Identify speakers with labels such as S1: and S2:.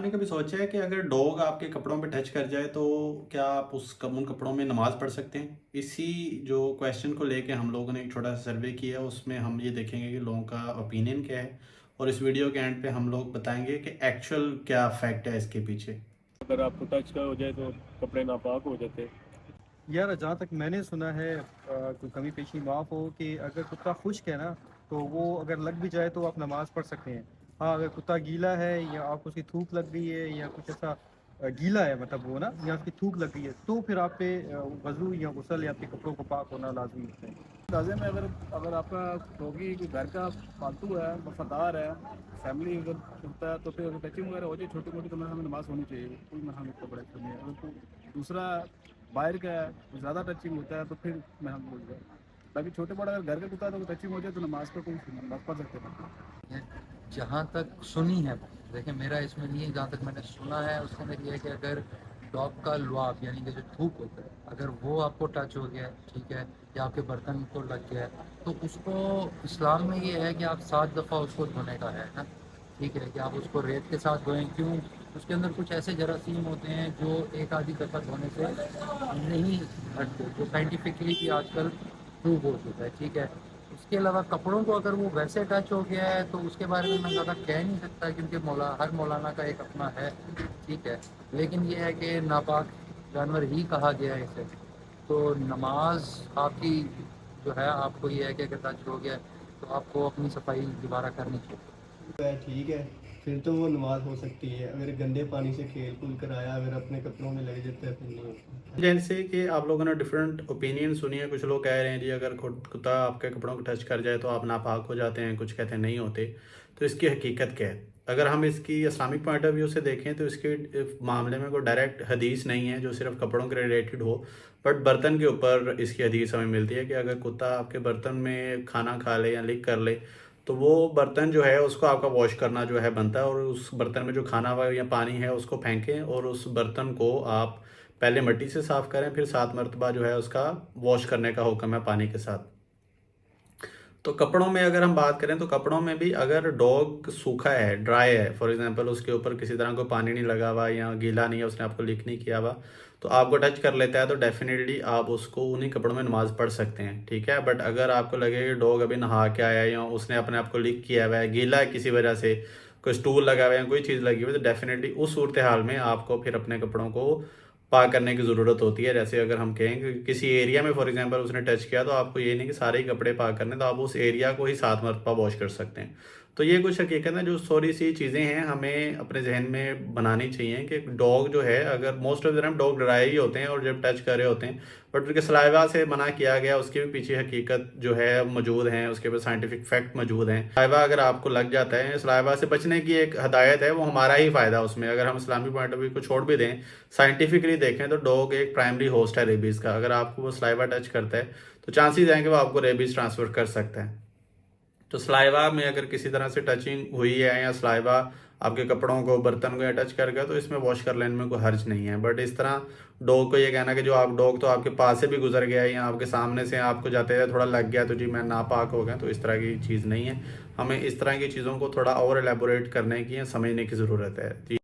S1: आपने कभी सोचा है कि अगर डॉग आपके कपड़ों पे टच कर जाए तो क्या आप उन कपड़ों में नमाज पढ़ सकते हैं? इसी जो क्वेश्चन को लेके हम लोगों ने एक छोटा सा सर्वे किया, उसमें हम ये देखेंगे कि लोगों का ओपिनियन क्या है, और इस वीडियो के एंड पे हम लोग बताएंगे कि एक्चुअल क्या फैक्ट है इसके पीछे।
S2: अगर आपको टच का हो जाए तो कपड़े नापाक हो जाते हैं।
S3: यार जहाँ तक मैंने सुना है कोई कमी पेशी माफ़ हो कि अगर कुत्ता खुश्क है ना तो वो अगर लग भी जाए तो आप नमाज़ पढ़ सकते हैं। हाँ, अगर कुत्ता गीला है या आपको उसकी थूक लग गई है या कुछ ऐसा गीला है मतलब वो ना या उसकी थूक लग गई है तो फिर आप पे वज़ू या गुस्ल या आपके कपड़ों को पाक होना लाजमी होता है।
S4: अंदाजे में अगर अगर आपका डॉगी कोई घर का पालतू है, वफादार है, फैमिली अगर होता है तो फिर अगर टचिंग वगैरह हो जाए छोटी मोटी तो मेरे हमें नमाज़ होनी चाहिए, कोई मेरे हमें कपड़े नहीं है। अगर कोई दूसरा बाहर का है ज़्यादा टचिंग होता है तो फिर मैं हम बोल जाए। बाकी छोटे बड़ा अगर घर का कुत्ता है तो टचिंग हो जाए तो नमाज पर कोई नमाज पढ़ सकते हैं।
S5: ये जहाँ तक सुनी है, देखिए मेरा इसमें नहीं है, जहाँ तक मैंने सुना है उसके अंदर ये है कि अगर डॉग का लुआब यानी कि जो थूक होता है अगर वो आपको टच हो गया है, ठीक है, या आपके बर्तन को लग गया है तो उसको इस्लाम में ये है कि आप 7 दफ़ा उसको धोने का है ना, ठीक है, कि आप उसको रेत के साथ धोएं। क्यों? उसके अंदर कुछ ऐसे जरासीम होते हैं जो एक आधी दफ़ा धोने से नहीं हटते, जो साइंटिफिकली भी आजकल प्रूव हो चुका है, ठीक है। उसके अलावा कपड़ों को अगर वो वैसे टच हो गया है तो उसके बारे में मैं ज़्यादा कह नहीं सकता, क्योंकि हर मौलाना का एक अपना है, ठीक है। लेकिन ये है कि नापाक जानवर ही कहा गया है इसे, तो नमाज आपकी जो है, आपको ये है कि अगर टच हो गया है तो आपको अपनी सफाई दोबारा करनी चाहिए।
S6: ठीक है, फिर तो वो नमाज हो सकती है। अगर गंदे पानी से खेल कूद कर आया, अगर अपने कपड़ों में लग जाता है फिर नहीं होता।
S1: जैसे कि आप लोगों ने डिफरेंट ओपिनियन सुनी है, कुछ लोग कह रहे हैं जी अगर कुत्ता आपके कपड़ों को टच कर जाए तो आप नापाक हो जाते हैं, कुछ कहते हैं नहीं होते। तो इसकी हकीकत क्या है? अगर हम इसकी इस्लामिक पॉइंट ऑफ व्यू से देखें तो इसके मामले में कोई डायरेक्ट हदीस नहीं है जो सिर्फ कपड़ों के रिलेटेड हो, बट बर्तन के ऊपर इसकी हदीस हमें मिलती है कि अगर कुत्ता आपके बर्तन में खाना खा ले या लिक कर ले तो वो बर्तन जो है उसको आपका वॉश करना जो है बनता है, और उस बर्तन में जो खाना या पानी है उसको फेंकें और उस बर्तन को आप पहले मिट्टी से साफ़ करें, फिर 7 मरतबा जो है उसका वॉश करने का हुक्म है पानी के साथ। तो कपड़ों में अगर हम बात करें तो कपड़ों में भी अगर डॉग सूखा है, ड्राई है, फॉर एग्जांपल उसके ऊपर किसी तरह कोई पानी नहीं लगा हुआ या गीला नहीं है, उसने आपको लीक नहीं किया हुआ, तो आपको टच कर लेता है तो डेफिनेटली आप उसको उन्हीं कपड़ों में नमाज पढ़ सकते हैं, ठीक है। बट अगर आपको लगे कि डॉग अभी नहा के आया है या उसने अपने आप को लीक किया हुआ है, गीला है किसी वजह से, कोई स्टूल लगा हुआ है या कोई चीज़ लगी हुई है, तो डेफिनेटली उस सूरत हाल में आपको फिर अपने कपड़ों को पाक करने की ज़रूरत होती है। जैसे अगर हम कहें कि किसी एरिया में फॉर एग्जांपल उसने टच किया तो आपको ये नहीं कि सारे ही कपड़े पाक करने, तो आप उस एरिया को ही 7 मरतबा वॉश कर सकते हैं। तो ये कुछ हकीकत है जो थोड़ी सी चीज़ें हैं हमें अपने जहन में बनानी चाहिए कि डॉग जो है, अगर most of the time dog डराए ही होते हैं और जब टच कर रहे होते हैं, बट उनके सलाइवा से मना किया गया, उसके भी पीछे हकीकत जो है मौजूद हैं, उसके बाद साइंटिफिक फैक्ट मौजूद हैं। सलाइवा अगर आपको लग जाता है, सलाइवा से बचने की एक हदायत है, वो हमारा ही फ़ायदा उसमें। अगर हम इस्लामी पॉइंट ऑफ व्यू को छोड़ भी दें, साइंटिफिकली देखें तो डॉग एक प्राइमरी होस्ट है रेबीज़ का। अगर आपको वो सलाइवा टच करता है तो चांसेस हैं कि वो आपको रेबीज़ ट्रांसफ़र कर सकता है। तो सलाइवा में अगर किसी तरह से टचिंग हुई है या सलाइवा आपके कपड़ों को, बर्तन को या टच कर गया, तो इसमें वॉश कर लेने में कोई हर्ज नहीं है। बट इस तरह डॉग को ये कहना कि जो आप डॉग तो आपके पास से भी गुजर गया है या आपके सामने से आपको जाते हुए थोड़ा लग गया तो जी मैं नापाक हो गया, तो इस तरह की चीज़ नहीं है। हमें इस तरह की चीज़ों को थोड़ा और एलेबोरेट करने की या समझने की ज़रूरत है।